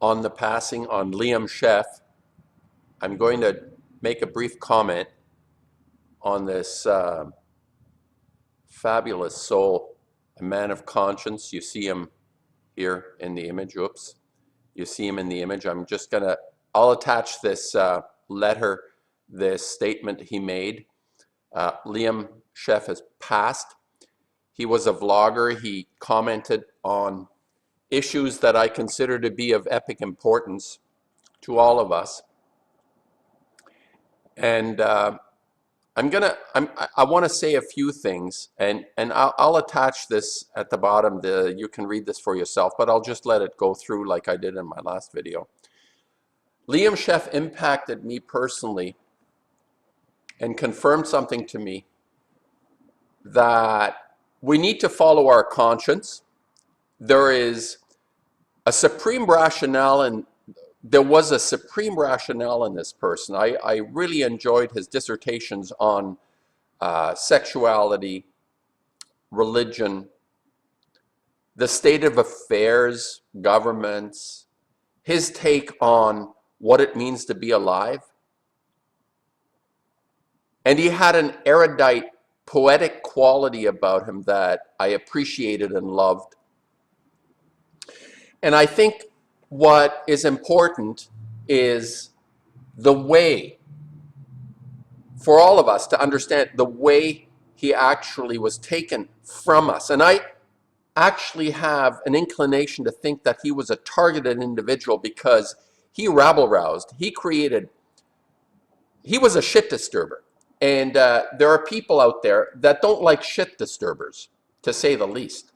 on the passing on Liam Scheff. I'm going to make a brief comment on this fabulous soul, a man of conscience. You see him here in the image. Oops. You see him in the image. I'll attach this letter, this statement he made. Liam Scheff has passed. He was a vlogger. He commented on issues that I consider to be of epic importance to all of us. And I want to say a few things, and I'll attach this at the bottom. You can read this for yourself, but I'll just let it go through like I did in my last video. Liam Scheff impacted me personally and confirmed something to me, that we need to follow our conscience. There is a supreme rationale, and there was a supreme rationale in this person. I really enjoyed his dissertations on sexuality, religion, the state of affairs, governments, his take on what it means to be alive. And he had an erudite, poetic quality about him that I appreciated and loved. And I think what is important is the way, for all of us to understand the way he actually was taken from us. And I actually have an inclination to think that he was a targeted individual, because he rabble-roused, he was a shit disturber. And there are people out there that don't like shit disturbers, to say the least.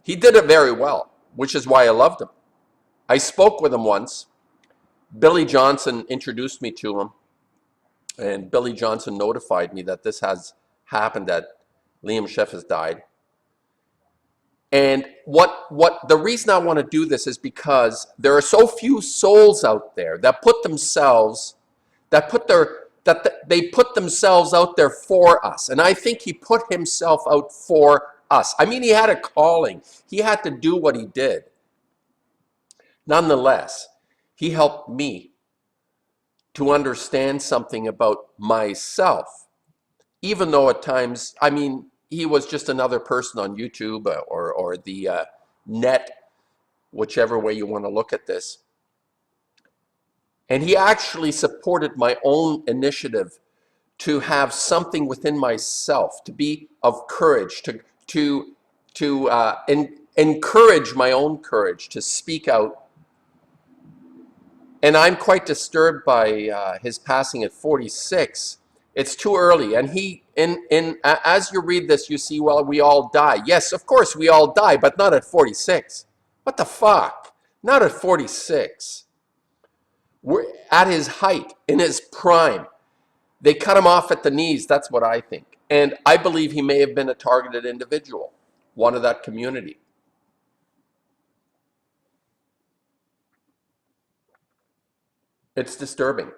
He did it very well, which is why I loved him. I spoke with him once. Billy Johnson introduced me to him, and Billy Johnson notified me that this has happened, that Liam Scheff has died. And the reason I want to do this is because there are so few souls out there that put themselves out there for us. And I think he put himself out for us. I mean, he had a calling. He had to do what he did. Nonetheless, he helped me to understand something about myself, even though at times, I mean, he was just another person on YouTube or the net, whichever way you want to look at this. And he actually supported my own initiative to have something within myself, to be of courage, to encourage my own courage, to speak out. And I'm quite disturbed by his passing at 46. It's too early. And as you read this, you see, well, we all die. Yes, of course we all die, but not at 46. What the fuck? Not at 46. We're at his height, in his prime. They cut him off at the knees. That's what I think. And I believe he may have been a targeted individual, one of that community. It's disturbing.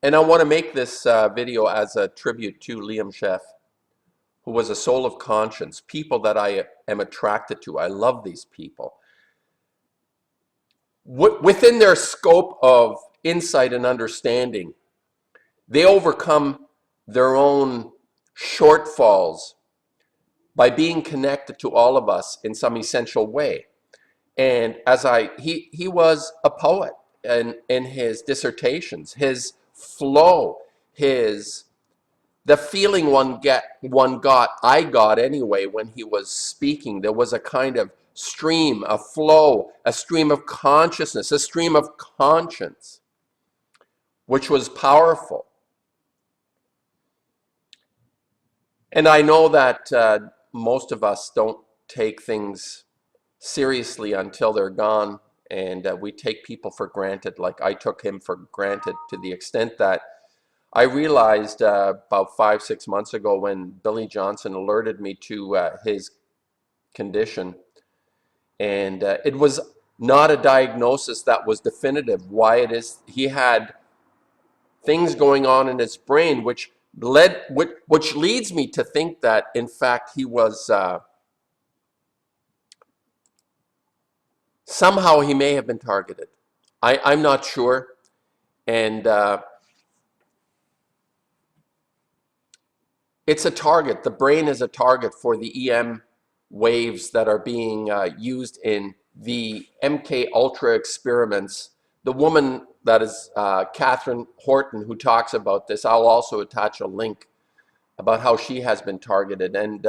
And I want to make this video as a tribute to Liam Scheff, who was a soul of conscience, people that I am attracted to. I love these people. Within their scope of insight and understanding, they overcome their own shortfalls by being connected to all of us in some essential way. And he was a poet in his dissertations, his flow, the feeling I got anyway when he was speaking. There was a kind of stream, a flow, a stream of consciousness, a stream of conscience, which was powerful. And I know that most of us don't take things seriously until they're gone, and we take people for granted, like I took him for granted, to the extent that I realized about 5-6 months ago, when Billy Johnson alerted me to his condition, and it was not a diagnosis that was definitive. Why it is, he had things going on in his brain which which leads me to think that, in fact, he was, somehow he may have been targeted. I'm not sure. And it's a target. The brain is a target for the EM waves that are being used in the MK Ultra experiments. The woman that is Kathrine Horton, who talks about this, I'll also attach a link about how she has been targeted. And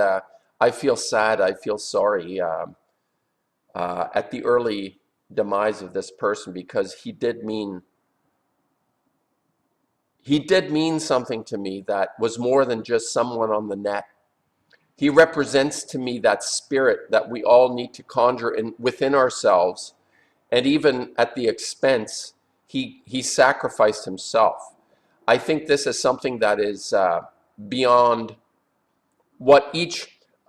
I feel sad, I feel sorry at the early demise of this person, because he did mean something to me that was more than just someone on the net. He represents to me that spirit that we all need to conjure within ourselves, and even at the expense, he sacrificed himself. I think this is something that is beyond what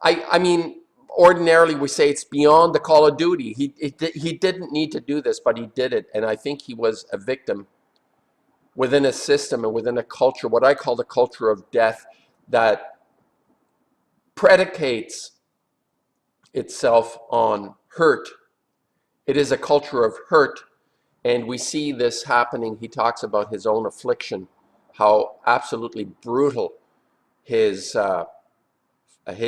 I mean, ordinarily we say it's beyond the call of duty. He didn't need to do this, but he did it, and I think he was a victim within a system and within a culture, what I call the culture of death, that predicates itself on hurt. It is a culture of hurt, and we see this happening. He talks about his own affliction, how absolutely brutal his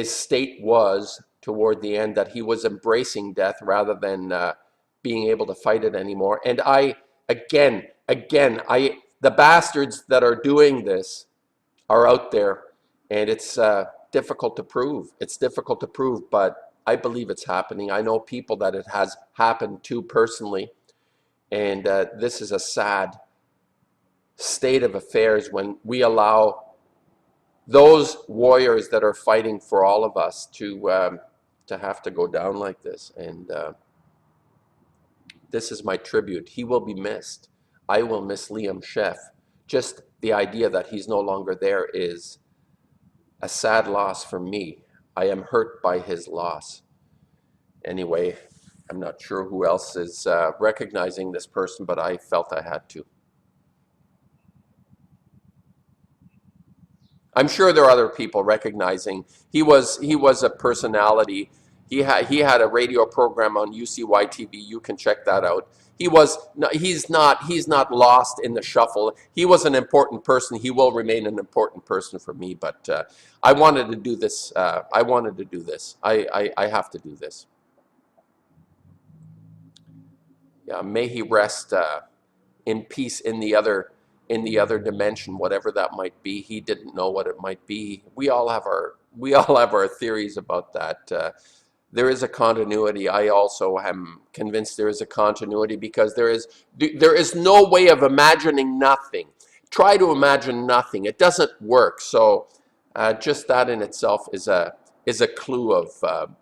state was toward the end, that he was embracing death rather than being able to fight it anymore. And again, the bastards that are doing this are out there, and it's difficult to prove. It's difficult to prove, but I believe it's happening. I know people that it has happened to personally, and this is a sad state of affairs when we allow those warriors that are fighting for all of us to have to go down like this. And this is my tribute. He will be missed. I will miss Liam Scheff. Just the idea that he's no longer there is a sad loss for me. I am hurt by his loss. Anyway, I'm not sure who else is recognizing this person, but I felt I had to. I'm sure there are other people recognizing. He was a personality. He had a radio program on UCY TV. You can check that out. He's not lost in the shuffle. He was an important person. He will remain an important person for me. But I wanted to do this. I wanted to do this. I have to do this. Yeah, may he rest in peace in the other dimension, whatever that might be. He didn't know what it might be. We all have our theories about that. There is a continuity. I also am convinced there is a continuity, because there is no way of imagining nothing. Try to imagine nothing. It doesn't work. So just that in itself is a clue of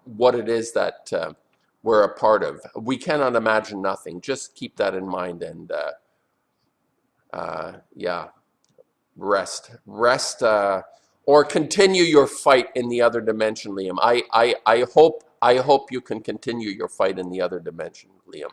what it is that we're a part of. We cannot imagine nothing. Just keep that in mind, and yeah, rest, or continue your fight in the other dimension, Liam. I hope you can continue your fight in the other dimension, Liam.